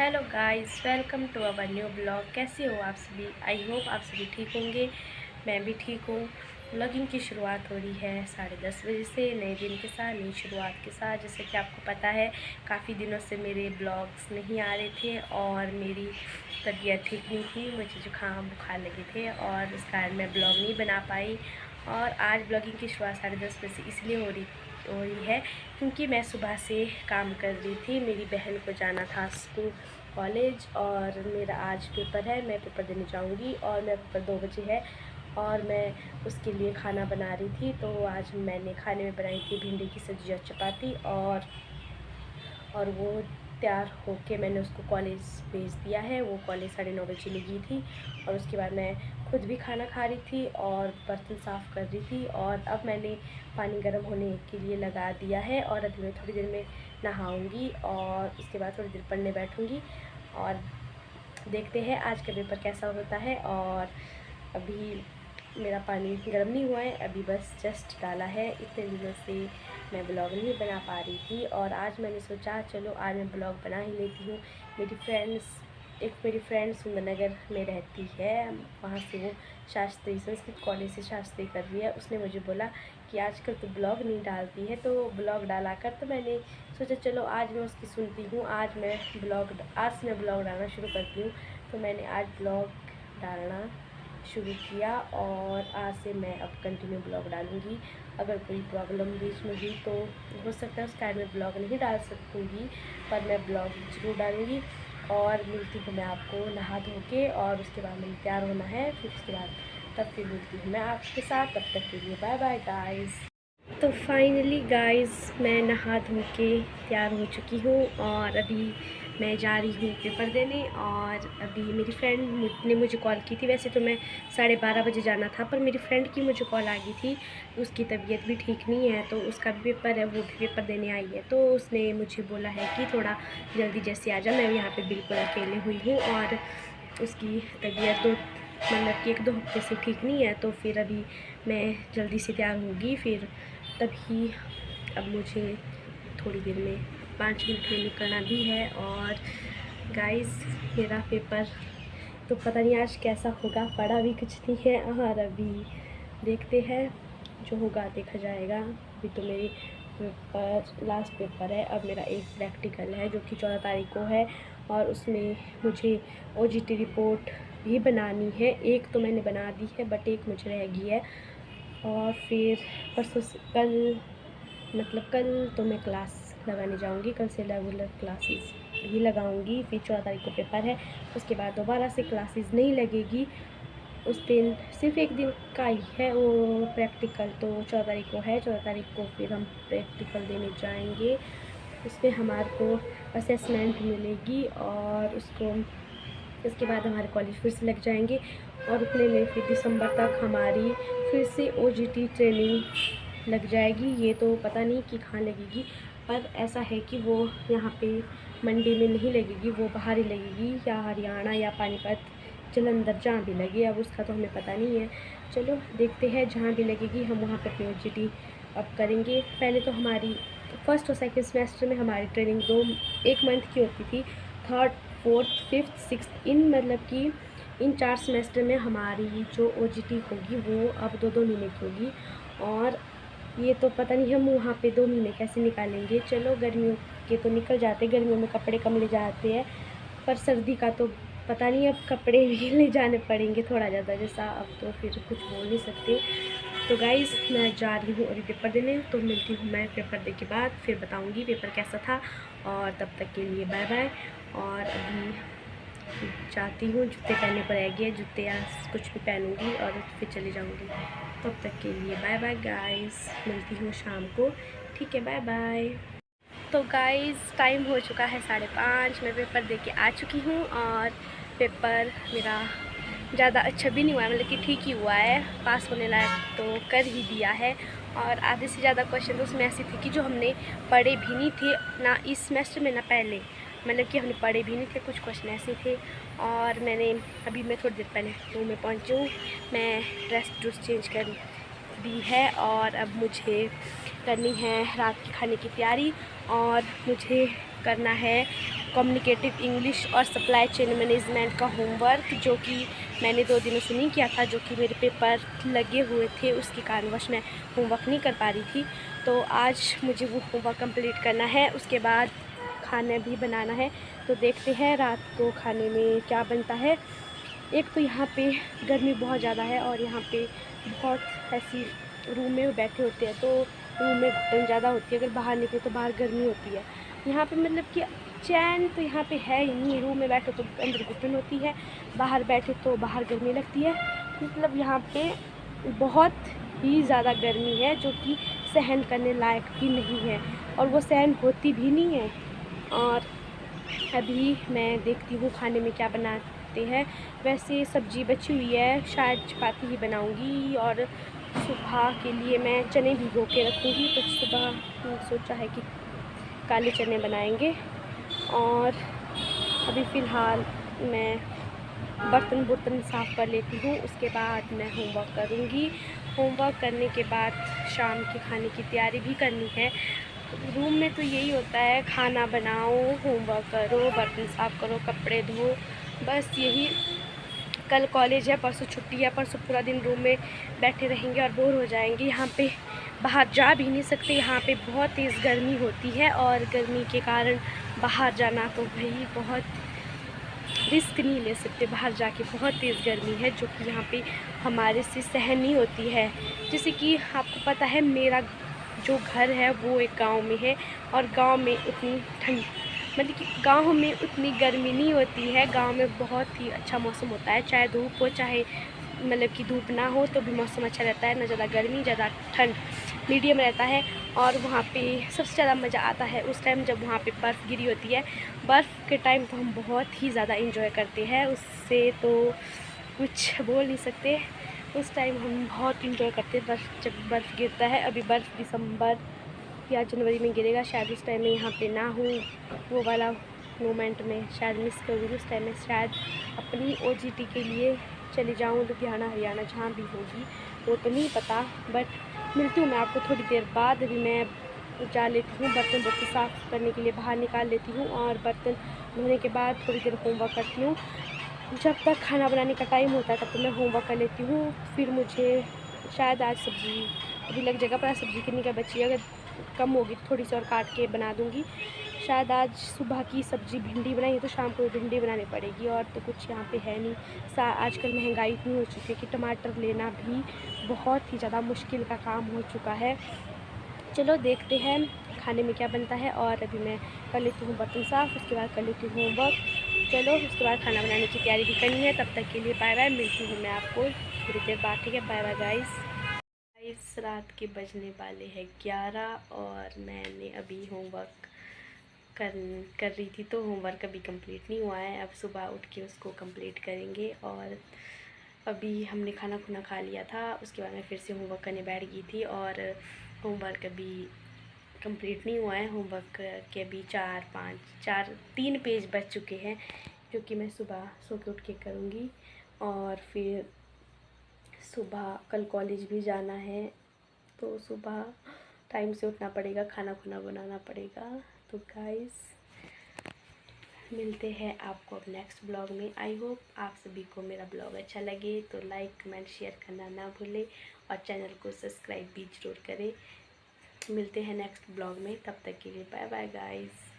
Hello guys, welcome to our new blog. कैसे हो आप सभी? आई होप आप सभी ठीक होंगे। मैं भी ठीक हूँ। ब्लॉगिंग की शुरुआत हो रही है 10:30 बजे से, नए दिन के साथ, नई शुरुआत के साथ। जैसे कि आपको पता है, काफ़ी दिनों से मेरे ब्लॉग्स नहीं आ रहे थे और मेरी तबीयत ठीक नहीं थी। मुझे जुकाम बुखार लगे थे और इस कारण मैं ब्लॉग नहीं बना पाई। और आज ब्लॉगिंग की शुरुआत 10:30 बजे से इसलिए हो रही है क्योंकि मैं सुबह से काम कर रही थी। मेरी बहन को जाना था स्कूल, कॉलेज, और मेरा आज पेपर है। मैं पेपर देने जाऊंगी और मेरा पेपर 2 बजे है और मैं उसके लिए खाना बना रही थी। तो आज मैंने खाने में बनाई थी भिंडी की सब्ज़ी और चपाती, और वो तैयार होके मैंने उसको कॉलेज भेज दिया है। वो कॉलेज 9:30 बजे लगी थी और उसके बाद मैं खुद भी खाना खा रही थी और बर्तन साफ़ कर रही थी। और अब मैंने पानी गर्म होने के लिए लगा दिया है और अभी मैं थोड़ी देर में नहाऊंगी और उसके बाद थोड़ी देर पढ़ने बैठूंगी और देखते हैं आज का पेपर कैसा होता है। और अभी मेरा पानी गर्म नहीं हुआ है, अभी बस जस्ट डाला है। इतने दिनों से मैं ब्लॉग नहीं बना पा रही थी और आज मैंने सोचा चलो आज मैं ब्लॉग बना ही लेती हूँ। मेरी फ्रेंड सुंदरनगर में रहती है, वहाँ से वो शास्त्री संस्कृत कॉलेज से शास्त्री कर रही है। उसने मुझे बोला कि आजकल तो ब्लॉग नहीं डालती है, तो ब्लॉग डाला कर। तो मैंने सोचा चलो आज मैं उसकी सुनती हूँ। आज से मैं ब्लॉग डालना शुरू करती हूँ। तो मैंने आज ब्लॉग डालना शुरू किया और आज से मैं अब कंटिन्यू ब्लॉग डालूँगी। अगर कोई प्रॉब्लम बीच में हुई तो हो सकता है उस टाइम में ब्लॉग नहीं डाल सकूँगी, पर मैं ब्लॉग ज़रूर डालूँगी। और मिलती हूँ मैं आपको नहा धो के, और उसके बाद मुझे तैयार होना है। फिर उसके बाद तब फिर मिलती हूँ मैं आपके साथ। तब तक के लिए बाय बाय गाइस। तो फाइनली गाइस मैं नहा धो के तैयार हो चुकी हूँ और अभी मैं जा रही हूँ पेपर देने। और अभी मेरी फ्रेंड ने मुझे कॉल की थी। वैसे तो मैं 12:30 बजे जाना था, पर मेरी फ्रेंड की मुझे कॉल आ गई थी। उसकी तबीयत भी ठीक नहीं है, तो उसका भी पेपर है, वो भी पेपर देने आई है। तो उसने मुझे बोला है कि थोड़ा जल्दी जैसे आ जा। मैं यहाँ पर बिल्कुल अकेले हुई हूँ और उसकी तबीयत मतलब कि 1-2 हफ्ते से ठीक नहीं है। तो फिर अभी मैं जल्दी से तैयार होंगी, फिर तभी अब मुझे थोड़ी देर में 5 मिनट में निकलना भी है। और गाइस मेरा पेपर तो पता नहीं आज कैसा होगा, पढ़ा भी कुछ नहीं है और अभी देखते हैं, जो होगा देखा जाएगा। अभी तो मेरी पेपर लास्ट पेपर है। अब मेरा एक प्रैक्टिकल है जो कि 14 तारीख को है और उसमें मुझे OJT रिपोर्ट भी बनानी है। एक तो मैंने बना दी है बट एक मुझे रह गई है। और फिर परसों कल तो मैं क्लास लगाने जाऊंगी। कल से रेगुलर क्लासेस भी लगाऊंगी। फिर 14 तारीख को पेपर है, उसके बाद दोबारा से क्लासेस नहीं लगेगी। उस दिन सिर्फ एक दिन का ही है वो प्रैक्टिकल, तो 14 तारीख को है। 14 तारीख को फिर हम प्रैक्टिकल देने जाएंगे। उसमें हमारे को असेसमेंट मिलेगी और उसके बाद हमारे कॉलेज फिर से लग जाएंगे। और उतने में फिर दिसंबर तक हमारी फिर से OJT ट्रेनिंग लग जाएगी। ये तो पता नहीं कि कहाँ लगेगी, पर ऐसा है कि वो यहाँ पे मंडी में नहीं लगेगी, वो बाहर ही लगेगी, या हरियाणा या पानीपत, जलंधर, जहाँ भी लगे। अब उसका तो हमें पता नहीं है। चलो देखते हैं, जहाँ भी लगेगी हम वहाँ पे अपनी OJT अब करेंगे। पहले तो हमारी फर्स्ट और सेकेंड सेमेस्टर में हमारी ट्रेनिंग 1 मंथ की होती थी। थर्ड, फोर्थ, फिफ्थ, सिक्स्थ, इन 4 सेमेस्टर में हमारी जो OJT होगी वो अब 2-2 महीने की होगी। और ये तो पता नहीं हम वहाँ पे 2 महीने कैसे निकालेंगे। चलो गर्मियों के तो निकल जाते, गर्मियों में कपड़े कम ले जाते हैं, पर सर्दी का तो पता नहीं, अब कपड़े भी ले जाने पड़ेंगे थोड़ा ज़्यादा जैसा। अब तो फिर कुछ बोल नहीं सकते। तो गाइज़ मैं जा रही हूँ अभी पेपर देने, तो मिलती हूँ मैं पेपर दे के बाद, फिर बताऊँगी पेपर कैसा था। और तब तक के लिए बाय बाय। और अभी जाती हूँ, जूते पहनने पर रह गए, जूते या कुछ भी पहनूँगी और फिर चली जाऊँगी। तब तक के लिए बाय बाय गाइस, मिलती हूँ शाम को। ठीक है, बाय बाय। तो गाइस टाइम हो चुका है 5:30। मैं पेपर दे के आ चुकी हूँ और पेपर मेरा ज़्यादा अच्छा भी नहीं हुआ है, मतलब कि ठीक ही हुआ है। पास होने लायक तो कर ही दिया है। और आधे से ज़्यादा क्वेश्चन तो उसमें ऐसे थे कि जो हमने पढ़े भी नहीं थे, ना इस सेमेस्टर में ना पहले, मतलब कि हमने पढ़े भी नहीं थे। कुछ क्वेश्चन ऐसे थे। और मैं थोड़ी देर पहले रूम में पहुंची हूँ। मैं ड्रेस चेंज कर दी है और अब मुझे करनी है रात के खाने की तैयारी, और मुझे करना है कम्युनिकेटिव इंग्लिश और सप्लाई चेन मैनेजमेंट का होमवर्क, जो कि मैंने 2 दिनों से नहीं किया था, जो कि मेरे पेपर लगे हुए थे, उसके कारणवश मैं होमवर्क नहीं कर पा रही थी। तो आज मुझे वो होमवर्क कंप्लीट करना है। उसके बाद खाना भी बनाना है, तो देखते हैं रात को खाने में क्या बनता है। एक तो यहाँ पे गर्मी बहुत ज़्यादा है, और यहाँ पे बहुत ऐसी रूम में बैठे होते हैं तो रूम में घुटन ज़्यादा होती है, अगर बाहर निकले तो बाहर गर्मी होती है। यहाँ पे मतलब कि चैन तो यहाँ पे है ही नहीं, रूम में बैठो तो अंदर घुटन होती है, बाहर बैठे तो बाहर गर्मी लगती है। मतलब यहाँ पे बहुत ही ज़्यादा गर्मी है, जो कि सहन करने लायक भी नहीं है, और वो सहन होती भी नहीं है। और अभी मैं देखती हूँ खाने में क्या बनाते हैं। वैसे सब्ज़ी बची हुई है, शायद चपाती ही बनाऊँगी, और सुबह के लिए मैं चने भिगो के रखूँगी, तो सुबह सोचा है कि काले चने बनाएंगे। और अभी फ़िलहाल मैं बर्तन साफ़ कर लेती हूँ, उसके बाद मैं होमवर्क करूँगी। होमवर्क करने के बाद शाम के खाने की तैयारी भी करनी है। रूम में तो यही होता है, खाना बनाओ, होमवर्क करो, बर्तन साफ़ करो, कपड़े धो, बस यही। कल कॉलेज है, परसों छुट्टी है, परसों पूरा दिन रूम में बैठे रहेंगे और बोर हो जाएंगे। यहाँ पे बाहर जा भी नहीं सकते, यहाँ पे बहुत तेज़ गर्मी होती है, और गर्मी के कारण बाहर जाना तो भाई बहुत रिस्क नहीं ले सकते बाहर जाके, बहुत तेज़ गर्मी है, जो कि यहाँ पे हमारे से सहन नहीं होती है। जैसे कि आपको पता है, मेरा जो घर है वो एक गांव में है, और गांव में उतनी ठंड, मतलब कि गांव में उतनी गर्मी नहीं होती है। गांव में बहुत ही अच्छा मौसम होता है, चाहे धूप हो चाहे मतलब कि धूप ना हो, तो भी मौसम अच्छा रहता है, ना ज़्यादा गर्मी ज़्यादा ठंड, मीडियम रहता है। और वहाँ पे सबसे ज़्यादा मज़ा आता है उस टाइम जब वहाँ पे बर्फ़ गिरी होती है। बर्फ़ के टाइम तो हम बहुत ही ज़्यादा इंजॉय करते हैं, उससे तो कुछ बोल नहीं सकते। उस टाइम हम बहुत इंजॉय करते हैं जब बर्फ़ गिरता है। अभी बर्फ़ दिसंबर या जनवरी में गिरेगा, शायद उस टाइम में यहाँ पे ना हूँ, वो वाला मोमेंट में शायद मिस करूँगी। उस टाइम में शायद अपनी OJT के लिए चली जाऊँ लुधियाना हरियाणा, जहाँ भी होगी वो तो नहीं पता, बट मिलती हूँ मैं आपको थोड़ी देर बाद। अभी मैं जा लेती हूँ, बर्तन साफ़ करने के लिए बाहर निकाल लेती हूँ, और बर्तन धोने के बाद थोड़ी देर होमवर्क करती हूँ। जब तक खाना बनाने का टाइम होता है तब तक मैं होमवर्क कर लेती हूँ। फिर मुझे शायद आज सब्ज़ी अभी लग जाएगा, पर सब्ज़ी कितनी क्या बची है, अगर कम होगी तो थोड़ी सी और काट के बना दूँगी। शायद आज सुबह की सब्ज़ी भिंडी बनाई है, तो शाम को भिंडी बनानी पड़ेगी, और तो कुछ यहाँ पे है नहीं। आजकल महंगाई इतनी हो चुकी है कि टमाटर लेना भी बहुत ही ज़्यादा मुश्किल का काम हो चुका है। चलो देखते हैं खाने में क्या बनता है, और अभी मैं कर लेती हूँ बर्तन साफ़, उसके बाद कर लेती हूँ होमवर्क। चलो उसके बाद खाना बनाने की तैयारी भी करनी है। तब तक के लिए बाय बाय, मिलती हूँ मैं आपको थोड़ी देर बाद, ठीक है? Bye bye guys. रात के बजने वाले हैं 11, और मैंने अभी होमवर्क कर कर रही थी, तो होमवर्क अभी कंप्लीट नहीं हुआ है। अब सुबह उठ के उसको कंप्लीट करेंगे। और अभी हमने खाना खुना खा लिया था, उसके बाद मैं फिर से होमवर्क करने बैठ गई थी, और होमवर्क अभी कंप्लीट नहीं हुआ है। होमवर्क के अभी 3 पेज बच चुके हैं, जो कि मैं सुबह सो के उठ के करूँगी। और फिर सुबह कल कॉलेज भी जाना है, तो सुबह टाइम से उठना पड़ेगा, खाना खुना बनाना पड़ेगा। तो गाइस मिलते हैं आपको अब नेक्स्ट ब्लॉग में। आई होप आप सभी को मेरा ब्लॉग अच्छा लगे, तो लाइक कमेंट शेयर करना ना भूलें, और चैनल को सब्सक्राइब भी ज़रूर करें। मिलते हैं नेक्स्ट ब्लॉग में, तब तक के लिए बाय बाय गाइस।